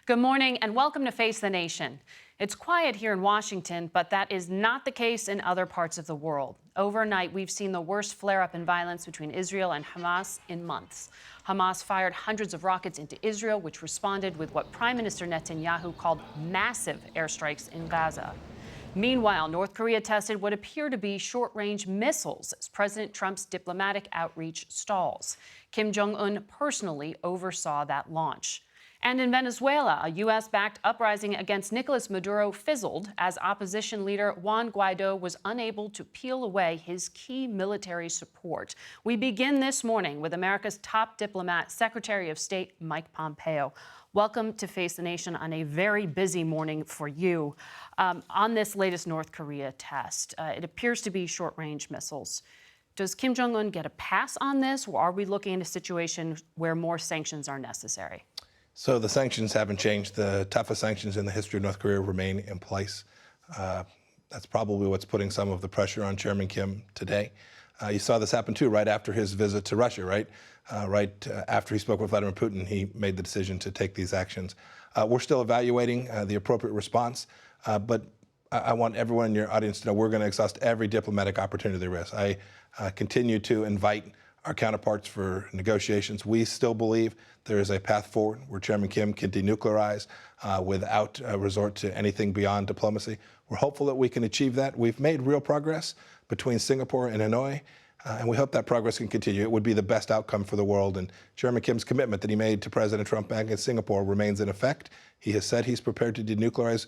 Good morning and welcome to Face the Nation. It's quiet here in Washington, but that is not the case in other parts of the world. Overnight, we've seen the worst flare-up in violence between Israel and Hamas in months. Hamas fired hundreds of rockets into Israel, which responded with what Prime Minister Netanyahu called massive airstrikes in Gaza. Meanwhile, North Korea tested what appear to be short-range missiles as President Trump's diplomatic outreach stalls. Kim Jong-un personally oversaw that launch. And in Venezuela, a U.S.-backed uprising against Nicolas Maduro fizzled as opposition leader Juan Guaido was unable to peel away his key military support. We begin this morning with America's top diplomat, Secretary of State Mike Pompeo. Welcome to Face the Nation on a very busy morning for you. On this latest North Korea test, it appears to be short-range missiles. Does Kim Jong-un get a pass on this, or are we looking at a situation where more sanctions are necessary? So the sanctions haven't changed. The toughest sanctions in the history of North Korea remain in place. That's probably what's putting some of the pressure on Chairman Kim today. You saw this happen, too, right after his visit to Russia, right? After he spoke with Vladimir Putin, he made the decision to take these actions. We're still evaluating the appropriate response, but I want everyone in your audience to know we're going to exhaust every diplomatic opportunity there is. I continue to invite our counterparts for negotiations. We still believe there is a path forward where Chairman Kim can denuclearize without resort to anything beyond diplomacy. We're hopeful that we can achieve that. We've made real progress between Singapore and Hanoi, and we hope that progress can continue. It would be the best outcome for the world, and Chairman Kim's commitment that he made to President Trump back in Singapore remains in effect. He has said he's prepared to denuclearize.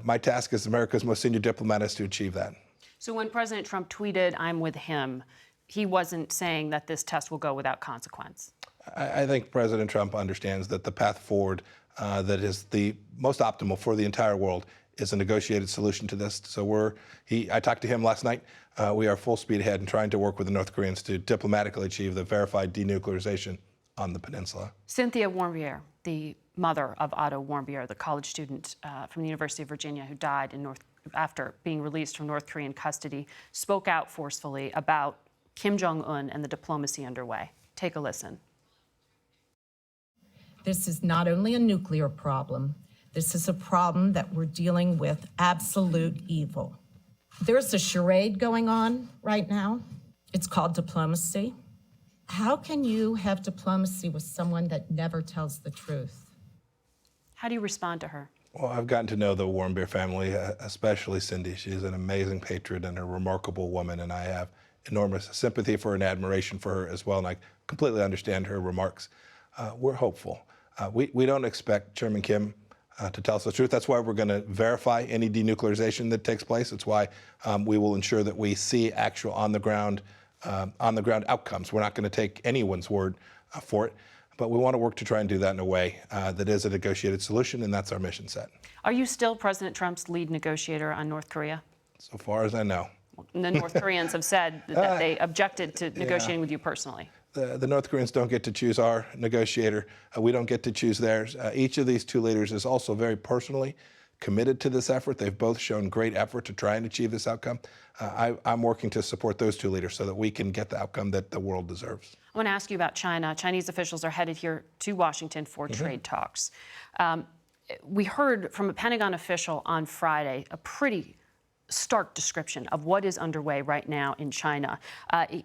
My task as America's most senior diplomat is to achieve that. So when President Trump tweeted, "I'm with him," he wasn't saying that this test will go without consequence. I think President Trump understands that the path forward that is the most optimal for the entire world is a negotiated solution to this. So I talked to him last night. We are full speed ahead in trying to work with the North Koreans to diplomatically achieve the verified denuclearization on the peninsula. Cynthia Warmbier, the mother of Otto Warmbier, the college student from the University of Virginia who died after being released from North Korean custody, spoke out forcefully about Kim Jong-un and the diplomacy underway. Take a listen. This is not only a nuclear problem, this is a problem that we're dealing with absolute evil. There's a charade going on right now. It's called diplomacy. How can you have diplomacy with someone that never tells the truth? How do you respond to her? Well, I've gotten to know the Warmbier family, especially Cindy. She's an amazing patriot and a remarkable woman, and I have enormous sympathy for her and admiration for her as well, and I completely understand her remarks. We're hopeful. We don't expect Chairman Kim to tell us the truth. That's why we're going to verify any denuclearization that takes place. It's why we will ensure that we see actual on-the-ground outcomes. We're not going to take anyone's word for it, but we want to work to try and do that in a way that is a negotiated solution, and that's our mission set. Are you still President Trump's lead negotiator on North Korea? So far as I know. The North Koreans have said that they objected to negotiating with you personally. The North Koreans don't get to choose our negotiator. We don't get to choose theirs. Each of these two leaders is also very personally committed to this effort. They've both shown great effort to try and achieve this outcome. I'm working to support those two leaders so that we can get the outcome that the world deserves. I want to ask you about China. Chinese officials are headed here to Washington for trade talks. We heard from a Pentagon official on Friday a pretty stark description of what is underway right now in China.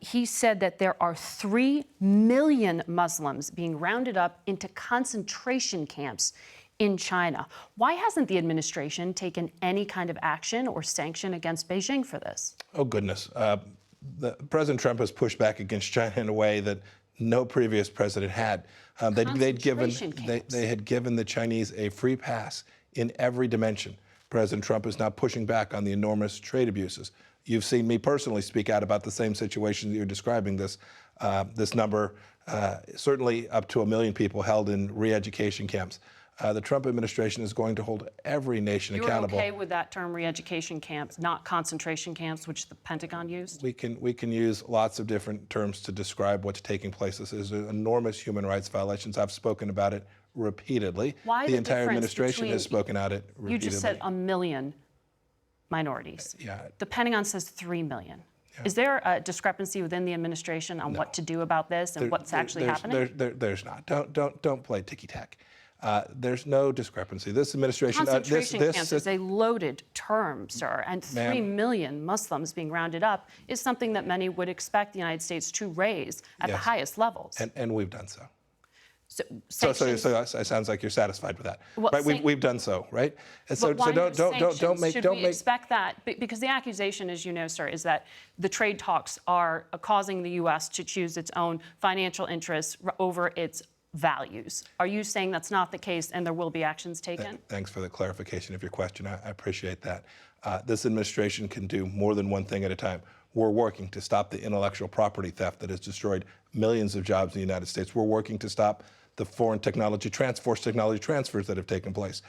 He said that there are 3 million Muslims being rounded up into concentration camps in China. Why hasn't the administration taken any kind of action or sanction against Beijing for this? Oh, goodness. President Trump has pushed back against China in a way that no previous president had. They had given the Chinese a free pass in every dimension. President Trump is now pushing back on the enormous trade abuses. You've seen me personally speak out about the same situation that you're describing. This number, certainly up to 1 million people held in re-education camps. The Trump administration is going to hold every nation accountable. You're okay with that term, re-education camps, not concentration camps, which the Pentagon used? We can use lots of different terms to describe what's taking place. This is enormous human rights violations. I've spoken about it repeatedly. Why the entire administration has spoken out it repeatedly. You just said 1 million minorities. Yeah. The Pentagon says 3 million. Yeah. Is there a discrepancy within the administration on what to do about this and what's actually happening? There's not. Don't play ticky-tack. There's no discrepancy. This administration, Concentration camps is a loaded term, sir, and 3 million Muslims being rounded up is something that many would expect the United States to raise at the highest levels. And we've done so. So it sounds like you're satisfied with that, well, right? We've done so, right? And but why don't make. Should we expect that? Because the accusation, as you know, sir, is that the trade talks are causing the U.S. to choose its own financial interests over its values. Are you saying that's not the case and there will be actions taken? Thanks for the clarification of your question. I appreciate that. This administration can do more than one thing at a time. We're working to stop the intellectual property theft that has destroyed millions of jobs in the United States. We're working to stop the forced technology transfers that have taken place.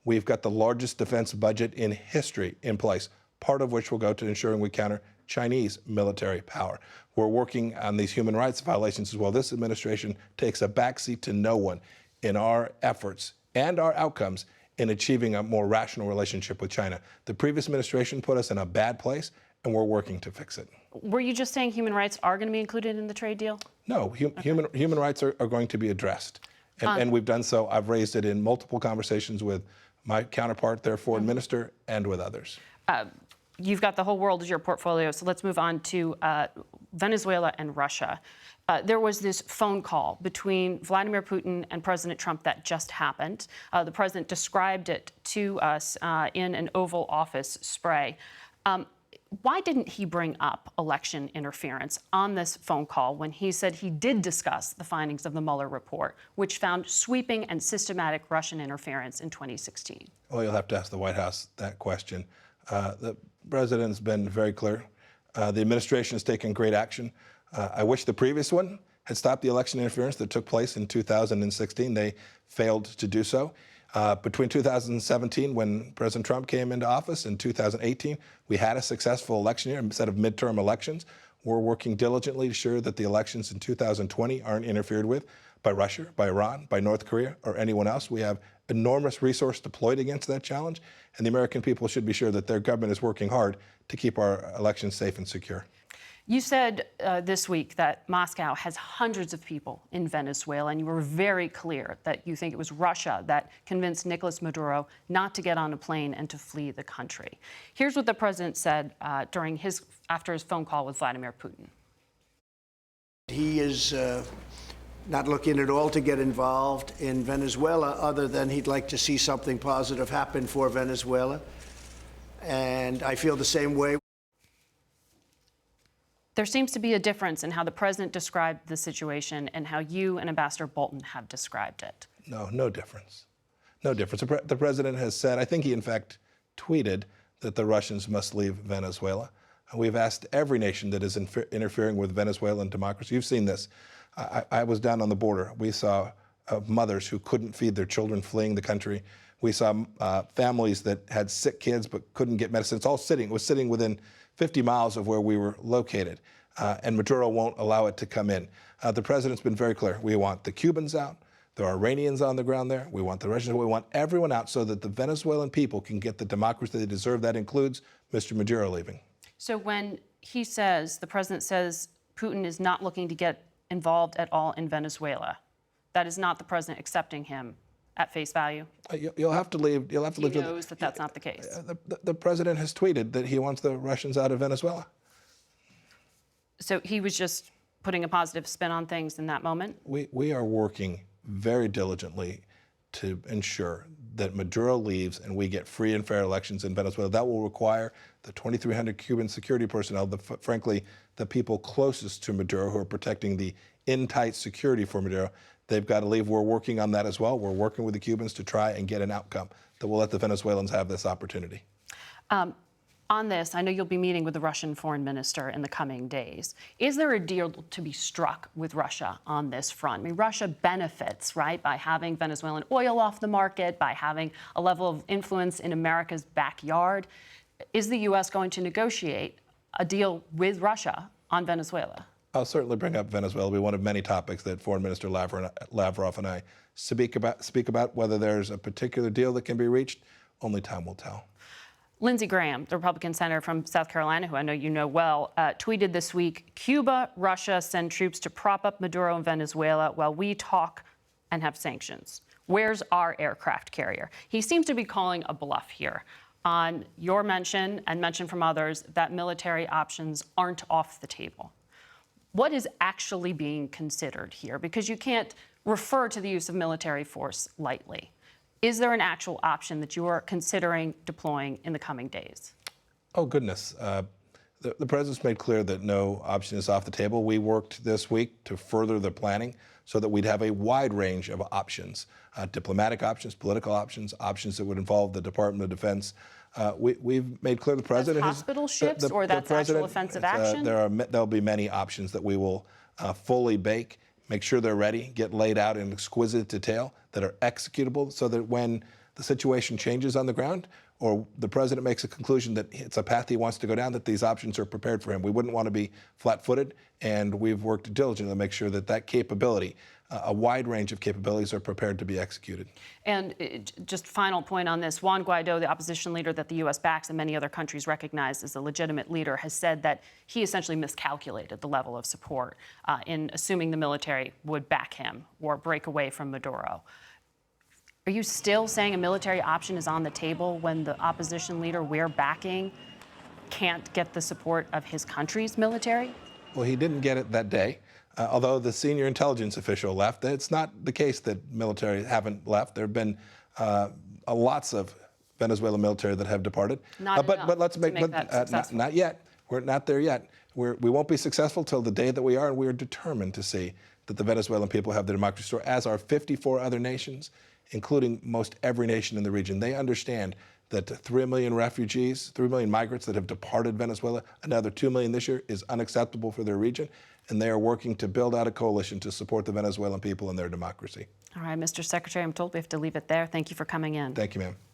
We've got the largest defense budget in history in place, part of which will go to ensuring we counter Chinese military power. We're working on these human rights violations as well. This administration takes a backseat to no one in our efforts and our outcomes in achieving a more rational relationship with China. The previous administration put us in a bad place, and we're working to fix it. Were you just saying human rights are going to be included in the trade deal? No, human rights are going to be addressed, and we've done so. I've raised it in multiple conversations with my counterpart, their foreign minister, and with others. You've got the whole world as your portfolio, so let's move on to Venezuela and Russia. There was this phone call between Vladimir Putin and President Trump that just happened. The president described it to us in an Oval Office spray. Why didn't he bring up election interference on this phone call when he said he did discuss the findings of the Mueller report, which found sweeping and systematic Russian interference in 2016? Well, you'll have to ask the White House that question. The president's been very clear. The administration has taken great action. I wish the previous one had stopped the election interference that took place in 2016. They failed to do so. Between 2017, when President Trump came into office, and 2018, we had a successful election year instead of midterm elections. We're working diligently to ensure that the elections in 2020 aren't interfered with by Russia, by Iran, by North Korea, or anyone else. We have enormous resource deployed against that challenge, and the American people should be sure that their government is working hard to keep our elections safe and secure. You said this week that Moscow has hundreds of people in Venezuela, and you were very clear that you think it was Russia that convinced Nicolas Maduro not to get on a plane and to flee the country. Here's what the president said after his phone call with Vladimir Putin. He is not looking at all to get involved in Venezuela, other than he'd like to see something positive happen for Venezuela. And I feel the same way. There seems to be a difference in how the president described the situation and how you and Ambassador Bolton have described it. No difference. No difference. The president has said, I think he in fact tweeted, that the Russians must leave Venezuela. And we've asked every nation that is interfering with Venezuelan democracy. You've seen this. I was down on the border. We saw mothers who couldn't feed their children fleeing the country. We saw families that had sick kids but couldn't get medicine. It was sitting within 50 miles of where we were located, and Maduro won't allow it to come in. The president's been very clear. We want the Cubans out. There are Iranians on the ground there. We want the Russians. We want everyone out so that the Venezuelan people can get the democracy they deserve. That includes Mr. Maduro leaving. So when the president says Putin is not looking to get involved at all in Venezuela, that is not the president accepting him at face value? You'll have to leave. He knows that that's not the case. The president has tweeted that he wants the Russians out of Venezuela. So he was just putting a positive spin on things in that moment? We are working very diligently to ensure that Maduro leaves and we get free and fair elections in Venezuela. That will require the 2,300 Cuban security personnel, frankly, the people closest to Maduro who are protecting the in-tight security for Maduro. They've got to leave. We're working on that as well. We're working with the Cubans to try and get an outcome that will let the Venezuelans have this opportunity. On this, I know you'll be meeting with the Russian foreign minister in the coming days. Is there a deal to be struck with Russia on this front? I mean, Russia benefits, right, by having Venezuelan oil off the market, by having a level of influence in America's backyard. Is the U.S. going to negotiate a deal with Russia on Venezuela? I'll certainly bring up Venezuela. It'll be one of many topics that Foreign Minister Lavrov and I speak about. Whether there's a particular deal that can be reached, only time will tell. Lindsey Graham, the Republican senator from South Carolina, who I know you know well, tweeted this week, Cuba, Russia send troops to prop up Maduro in Venezuela while we talk and have sanctions. Where's our aircraft carrier? He seems to be calling a bluff here on your mention and mention from others that military options aren't off the table. What is actually being considered here? Because you can't refer to the use of military force lightly. Is there an actual option that you are considering deploying in the coming days? Oh, goodness. The president's made clear that no option is off the table. We worked this week to further the planning so that we'd have a wide range of options, diplomatic options, political options, options that would involve the Department of Defense. We've made clear the president That's hospital ships, or that's actual offensive action? There'll be many options that we will fully bake, make sure they're ready, get laid out in exquisite detail, that are executable, so that when the situation changes on the ground, or the president makes a conclusion that it's a path he wants to go down, that these options are prepared for him. We wouldn't want to be flat-footed, and we've worked diligently to make sure that that capability, a wide range of capabilities, are prepared to be executed. And just final point on this, Juan Guaido, the opposition leader that the U.S. backs and many other countries recognize as a legitimate leader, has said that he essentially miscalculated the level of support in assuming the military would back him or break away from Maduro. Are you still saying a military option is on the table when the opposition leader we're backing can't get the support of his country's military? Well, he didn't get it that day. Although the senior intelligence official left, it's not the case that military haven't left. There have been lots of Venezuelan military that have departed. But let's make that successful. Not yet. We're not there yet. We won't be successful till the day that we are, and we are determined to see that the Venezuelan people have their democracy restored, as are 54 other nations, including most every nation in the region. They understand that 3 million refugees, 3 million migrants that have departed Venezuela, another 2 million this year, is unacceptable for their region. And they are working to build out a coalition to support the Venezuelan people and their democracy. All right, Mr. Secretary, I'm told we have to leave it there. Thank you for coming in. Thank you, ma'am.